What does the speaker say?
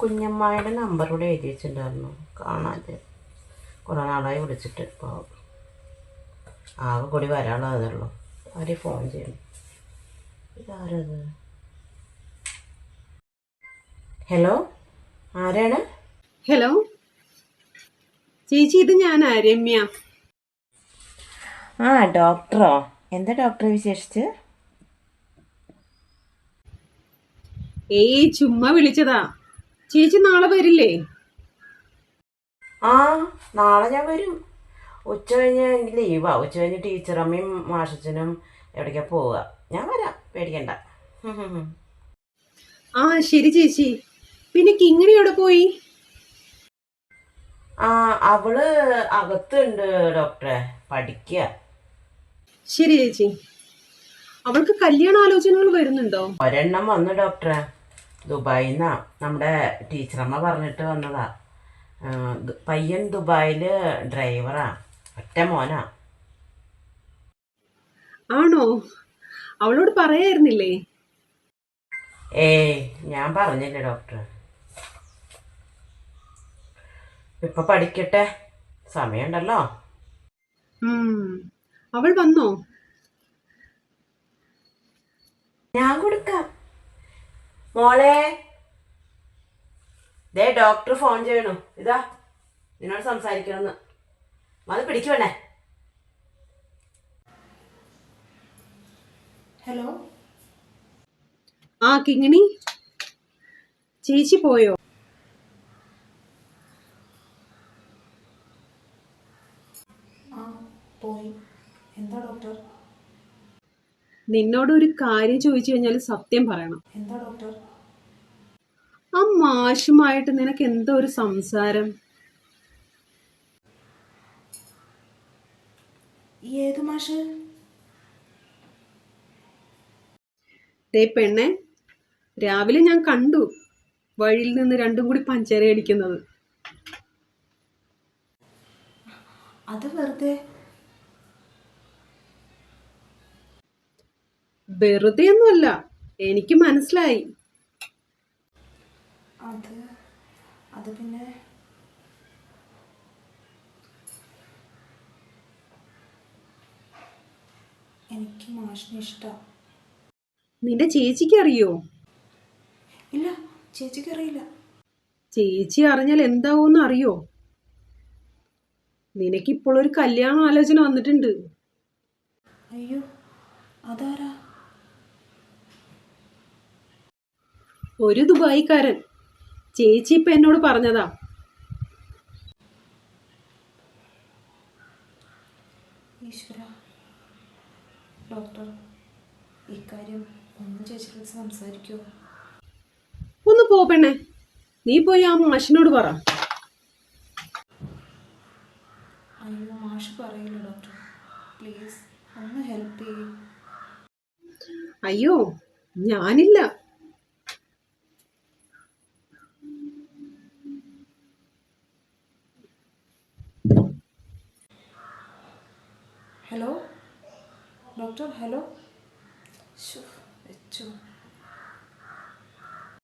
കുഞ്ഞമ്മായുടെ number കൂടെ എഴുതി വെച്ചിട്ടുണ്ടായിരുന്നു, കാണാതെ കുറേ നാളായി വിളിച്ചിട്ട്. ഇപ്പോൾ ആകെ കൂടി വരാനുള്ളതേ ആരെ ഫോൺ ചെയ്യണം. ഇതാരത്? ഹലോ, ആരാണ്? ഹലോ ചേച്ചി, ഇത് ഞാൻ രമ്യ. ആ, ഡോക്ടറോ? എന്താ ഡോക്ടറെ വിശേഷിച്ച്? ഏയ്, ചുമ്മാ വിളിച്ചതാ. ചേച്ചി നാളെ വരില്ലേ? ആ, നാളെ ഞാൻ വരും. ഉച്ച കഴിഞ്ഞ് എനിക്ക് ലീവാ. ഉച്ച കഴിഞ്ഞ് ടീച്ചറമ്മയും മാഷച്ചനും എവിടേക്കാ പോവുക. ഞാൻ വരാം, പേടിക്കണ്ട. ആ ശരി ചേച്ചി. പിന്നെ കിങ്ങിണി എവിടെ പോയി? ആ, അവള് അകത്തുണ്ട് ഡോക്ടറെ, പഠിക്കുക. ശരി ചേച്ചി. അവൾക്ക് കല്യാണ ആലോചനകൾ വരുന്നുണ്ടോ? ഒരെണ്ണം വന്നു ഡോക്ടറെ, ദുബായിന്നാ. നമ്മുടെ ടീച്ചറമ്മ പറഞ്ഞിട്ട് വന്നതാ. പയ്യൻ ദുബായില് ഡ്രൈവറാ, ഒറ്റ മോനാ. ആണോ? അവളോട് പറയായിരുന്നില്ലേ? ഏയ്, ഞാൻ പറഞ്ഞില്ലേ ഡോക്ടറെ. ഇപ്പൊ പഠിക്കട്ടെ, സമയമുണ്ടല്ലോ. അവൾ വന്നോ? ഞാൻ കൊടുക്കാം. മോളെ, ദേ ഡോക്ടർ ഫോൺ ചെയ്യണു. ഇതാ, നിന്നോട് സംസാരിക്കണമെന്ന്. അത് പിടിക്കുവേണേ. ഹലോ. ആ കിങ്ങിണി, ചേച്ചി പോയോ? ആ, പോയി. എന്താ ഡോക്ടർ? നിന്നോട് ഒരു കാര്യം ചോദിച്ചു കഴിഞ്ഞാൽ സത്യം പറയണം. എന്താ ഡോക്ടർ? ആ മാഷുമായിട്ട് നിനക്ക് എന്തോ ഒരു സംസാരം. ഏത് മാഷ്? ദേ പെണ്ണെ, രാവിലെ ഞാൻ കണ്ടു വഴിയിൽ നിന്ന് രണ്ടും കൂടി പഞ്ചര അടിക്കുന്നത്. അത് വെറുതെ. വെറുതെ ഒന്നുമല്ല, എനിക്ക് മനസ്സിലായി. അത് പിന്നെ എനിക്ക് മാഷിനെ ഇഷ്ടമാണ്. നിന്റെ ചേച്ചിക്ക് അറിയോ? ഇല്ല, ചേച്ചിക്ക് അറിയില്ല. ചേച്ചി അറിഞ്ഞാൽ എന്താവൂന്ന് അറിയോ? നിനക്കിപ്പോൾ ഒരു കല്യാണ ആലോചന വന്നിട്ടുണ്ട്. അയ്യോ, അതാരാ? ഒരു ദുബായിക്കാരൻ. ചേച്ചി ഇപ്പൊ എന്നോട് പറഞ്ഞതാ. ഈശ്വര, ഡോക്ടർ ഇക്കാര്യം ഒന്ന് ചേച്ചിയോട് സംസാരിക്കുമോ? ഒന്ന് പോ പെണ്ണെ, നീ പോയി ആ മാഷിനോട് പറ. അയ്യോ, മാഷ് പറയില്ല ഡോക്ടർ. പ്ലീസ് ഒന്ന് ഹെൽപ്പ് ചെയ്യൂ. അയ്യോ, ഞാനില്ല. Hello doctor, hello. വെച്ചു.